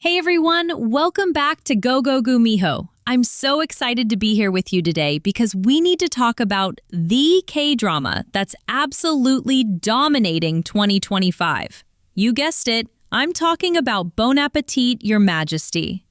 Hey everyone, welcome back to GoGo-Gumiho. I'm so excited to be here with you today because we need to talk about the K-drama that's absolutely dominating 2025. You guessed it, I'm talking about Bon Appétit Your Majesty.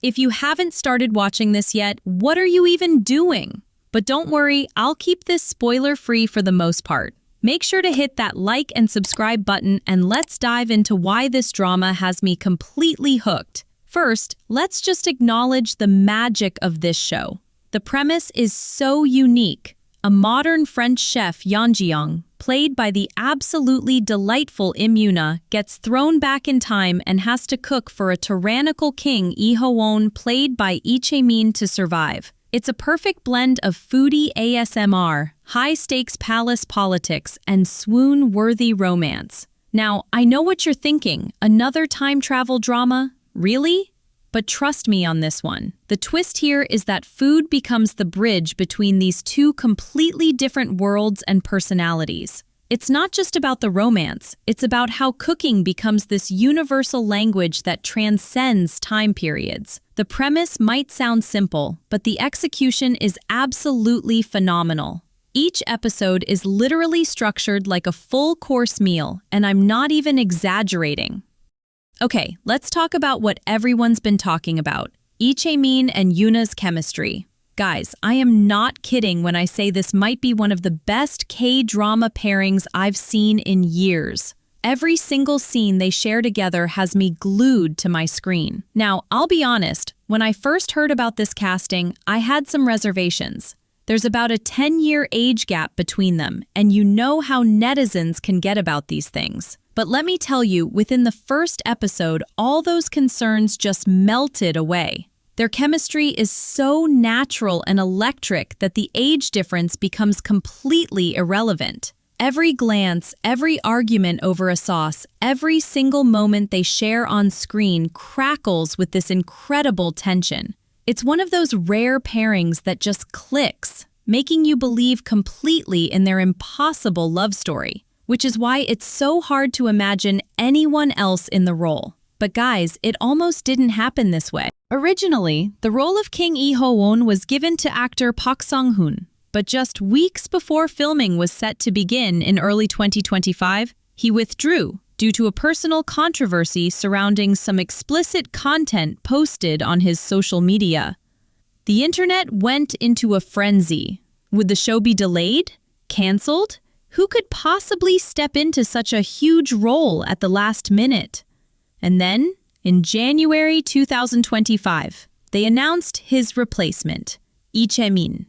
If you haven't started watching this yet, what are you even doing? But don't worry, I'll keep this spoiler-free for the most part. Make sure to hit that like and subscribe button and let's dive into why this drama has me completely hooked. First, let's just acknowledge the magic of this show. The premise is so unique. A modern French chef, Yoon, played by the absolutely delightful YoonA, gets thrown back in time and has to cook for a tyrannical king, Chae-min, played by Chae-min, to survive. It's a perfect blend of foodie ASMR, high-stakes palace politics, and swoon-worthy romance. Now, I know what you're thinking, another time travel drama? Really? But trust me on this one. The twist here is that food becomes the bridge between these two completely different worlds and personalities. It's not just about the romance, it's about how cooking becomes this universal language that transcends time periods. The premise might sound simple, but the execution is absolutely phenomenal. Each episode is literally structured like a full-course meal, and I'm not even exaggerating. Okay, let's talk about what everyone's been talking about, Chae-min and YoonA's chemistry. Guys, I am not kidding when I say this might be one of the best K-drama pairings I've seen in years. Every single scene they share together has me glued to my screen. Now, I'll be honest, when I first heard about this casting, I had some reservations. There's about a 10-year age gap between them, and you know how netizens can get about these things. But let me tell you, within the first episode, all those concerns just melted away. Their chemistry is so natural and electric that the age difference becomes completely irrelevant. Every glance, every argument over a sauce, every single moment they share on screen crackles with this incredible tension. It's one of those rare pairings that just clicks, making you believe completely in their impossible love story, which is why it's so hard to imagine anyone else in the role. But guys, it almost didn't happen this way. Originally, the role of King Lee-ho-won was given to actor Park Sung-hoon, but just weeks before filming was set to begin in early 2025, he withdrew due to a personal controversy surrounding some explicit content posted on his social media. The internet went into a frenzy. Would the show be delayed? Cancelled? Who could possibly step into such a huge role at the last minute? And then, in January 2025, they announced his replacement, Chae-min.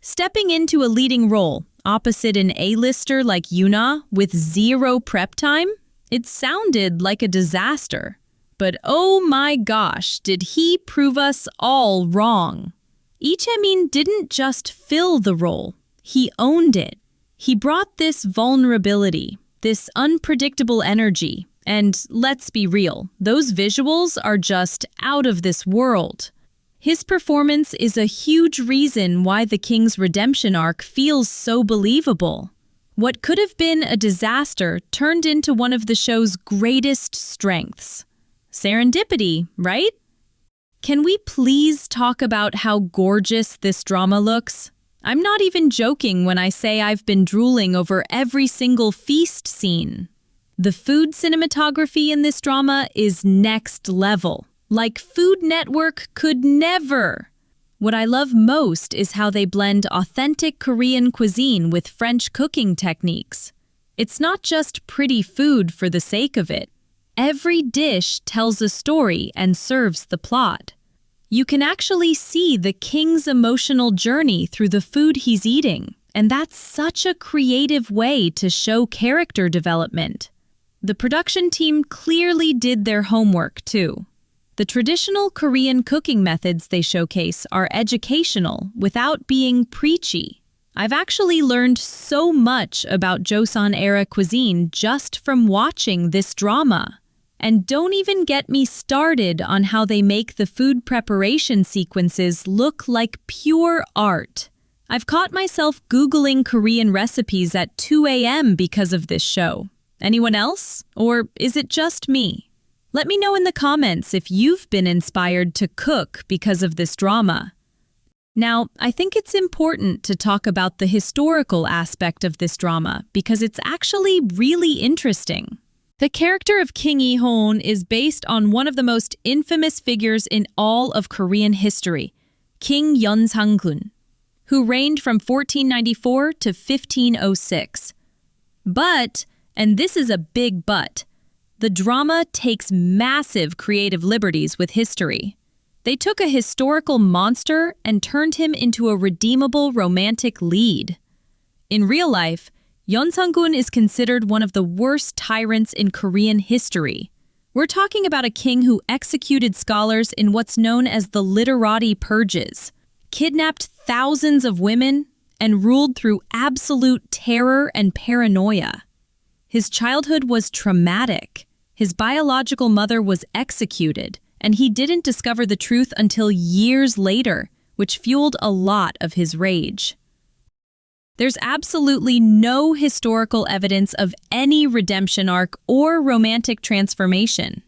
Stepping into a leading role, opposite an A-lister like YoonA with zero prep time, it sounded like a disaster. But oh my gosh, did he prove us all wrong. Chae-min didn't just fill the role, he owned it. He brought this vulnerability, this unpredictable energy, and let's be real, those visuals are just out of this world. His performance is a huge reason why the King's redemption arc feels so believable. What could have been a disaster turned into one of the show's greatest strengths. Serendipity, right? Can we please talk about how gorgeous this drama looks? I'm not even joking when I say I've been drooling over every single feast scene. The food cinematography in this drama is next level, like Food Network could never. What I love most is how they blend authentic Korean cuisine with French cooking techniques. It's not just pretty food for the sake of it. Every dish tells a story and serves the plot. You can actually see the king's emotional journey through the food he's eating, and that's such a creative way to show character development. The production team clearly did their homework, too. The traditional Korean cooking methods they showcase are educational without being preachy. I've actually learned so much about Joseon-era cuisine just from watching this drama. And don't even get me started on how they make the food preparation sequences look like pure art. I've caught myself Googling Korean recipes at 2 a.m. because of this show. Anyone else? Or is it just me? Let me know in the comments if you've been inspired to cook because of this drama. Now, I think it's important to talk about the historical aspect of this drama because it's actually really interesting. The character of King Lee-hoon is based on one of the most infamous figures in all of Korean history, King Yoon-sang-gun, who reigned from 1494 to 1506. But, and this is a big but, the drama takes massive creative liberties with history. They took a historical monster and turned him into a redeemable romantic lead. In real life, Yoon-sang-gun is considered one of the worst tyrants in Korean history. We're talking about a king who executed scholars in what's known as the literati purges, kidnapped thousands of women, and ruled through absolute terror and paranoia. His childhood was traumatic. His biological mother was executed, and he didn't discover the truth until years later, which fueled a lot of his rage. There's absolutely no historical evidence of any redemption arc or romantic transformation.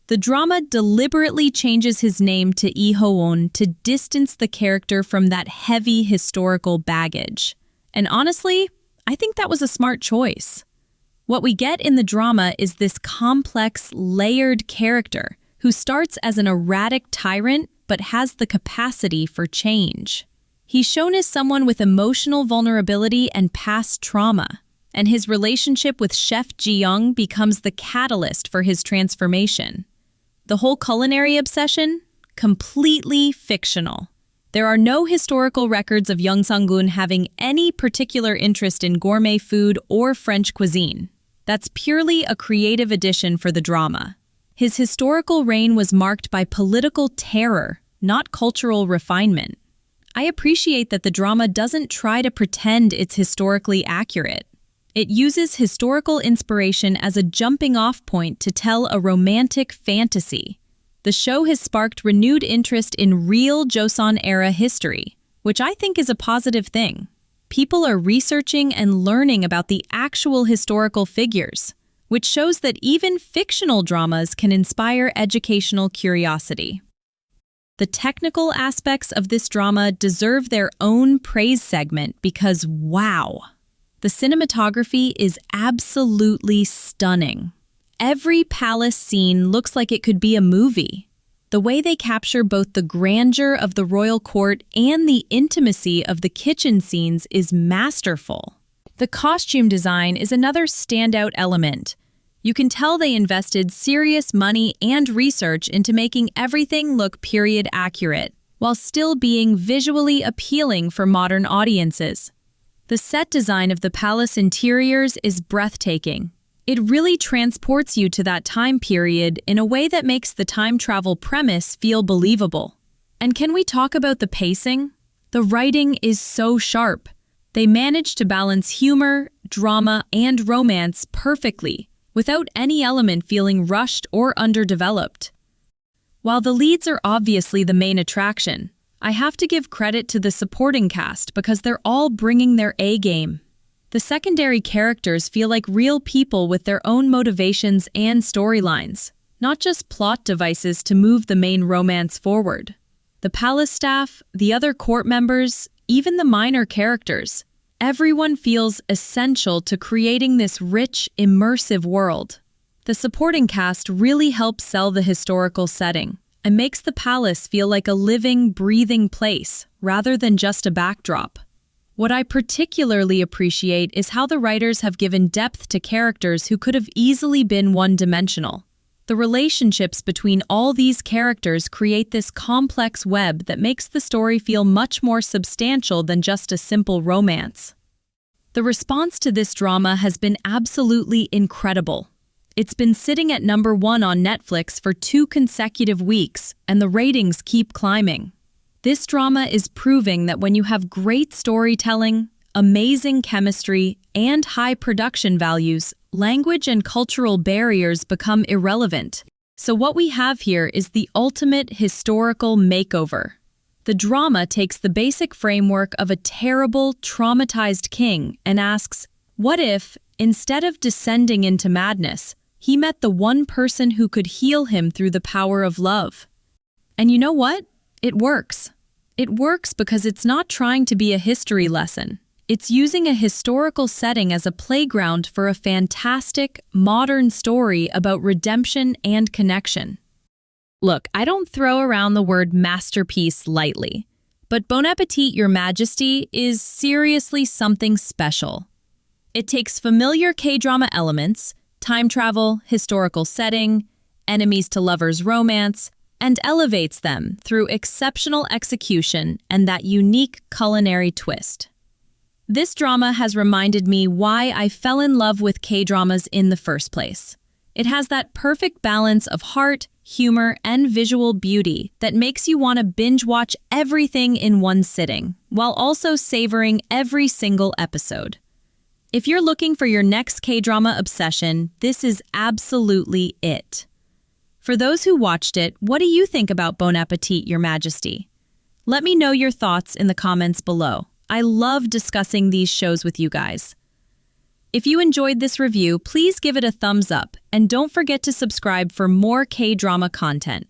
The drama deliberately changes his name to Lee-hoon to distance the character from that heavy historical baggage. And honestly, I think that was a smart choice. What we get in the drama is this complex, layered character who starts as an erratic tyrant but has the capacity for change. He's shown as someone with emotional vulnerability and past trauma, and his relationship with Chef Ji-young becomes the catalyst for his transformation. The whole culinary obsession? Completely fictional. There are no historical records of Yoon-sang-gun having any particular interest in gourmet food or French cuisine. That's purely a creative addition for the drama. His historical reign was marked by political terror, not cultural refinement. I appreciate that the drama doesn't try to pretend it's historically accurate. It uses historical inspiration as a jumping-off point to tell a romantic fantasy. The show has sparked renewed interest in real Joseon-era history, which I think is a positive thing. People are researching and learning about the actual historical figures, which shows that even fictional dramas can inspire educational curiosity. The technical aspects of this drama deserve their own praise segment because, wow, the cinematography is absolutely stunning. Every palace scene looks like it could be a movie. The way they capture both the grandeur of the royal court and the intimacy of the kitchen scenes is masterful. The costume design is another standout element. You can tell they invested serious money and research into making everything look period accurate, while still being visually appealing for modern audiences. The set design of the palace interiors is breathtaking. It really transports you to that time period in a way that makes the time travel premise feel believable. And can we talk about the pacing? The writing is so sharp. They managed to balance humor, drama, and romance perfectly, without any element feeling rushed or underdeveloped. While the leads are obviously the main attraction, I have to give credit to the supporting cast because they're all bringing their A-game. The secondary characters feel like real people with their own motivations and storylines, not just plot devices to move the main romance forward. The palace staff, the other court members, even the minor characters, everyone feels essential to creating this rich, immersive world. The supporting cast really helps sell the historical setting and makes the palace feel like a living, breathing place rather than just a backdrop. What I particularly appreciate is how the writers have given depth to characters who could have easily been one-dimensional. The relationships between all these characters create this complex web that makes the story feel much more substantial than just a simple romance. The response to this drama has been absolutely incredible. It's been sitting at #1 on Netflix for 2 consecutive weeks, and the ratings keep climbing. This drama is proving that when you have great storytelling, amazing chemistry, and high production values, language and cultural barriers become irrelevant. So what we have here is the ultimate historical makeover. The drama takes the basic framework of a terrible, traumatized king and asks, what if, instead of descending into madness, He met the one person who could heal him through the power of love. And you know what? It works. It works because it's not trying to be a history lesson. It's using a historical setting as a playground for a fantastic, modern story about redemption and connection. Look, I don't throw around the word masterpiece lightly, but Bon Appétit Your Majesty is seriously something special. It takes familiar K-drama elements, time travel, historical setting, enemies to lovers romance, and elevates them through exceptional execution and that unique culinary twist. This drama has reminded me why I fell in love with K-dramas in the first place. It has that perfect balance of heart, humor, and visual beauty that makes you want to binge-watch everything in one sitting, while also savoring every single episode. If you're looking for your next K-drama obsession, this is absolutely it. For those who watched it, what do you think about Bon Appétit Your Majesty? Let me know your thoughts in the comments below. I love discussing these shows with you guys. If you enjoyed this review, please give it a thumbs up and don't forget to subscribe for more K-drama content.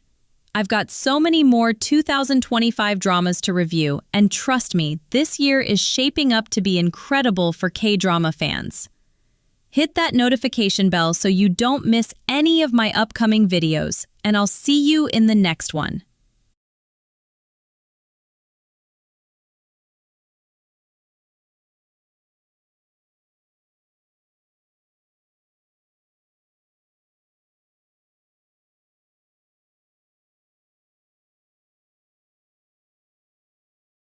I've got so many more 2025 dramas to review, and trust me, this year is shaping up to be incredible for K-drama fans. Hit that notification bell so you don't miss any of my upcoming videos, and I'll see you in the next one.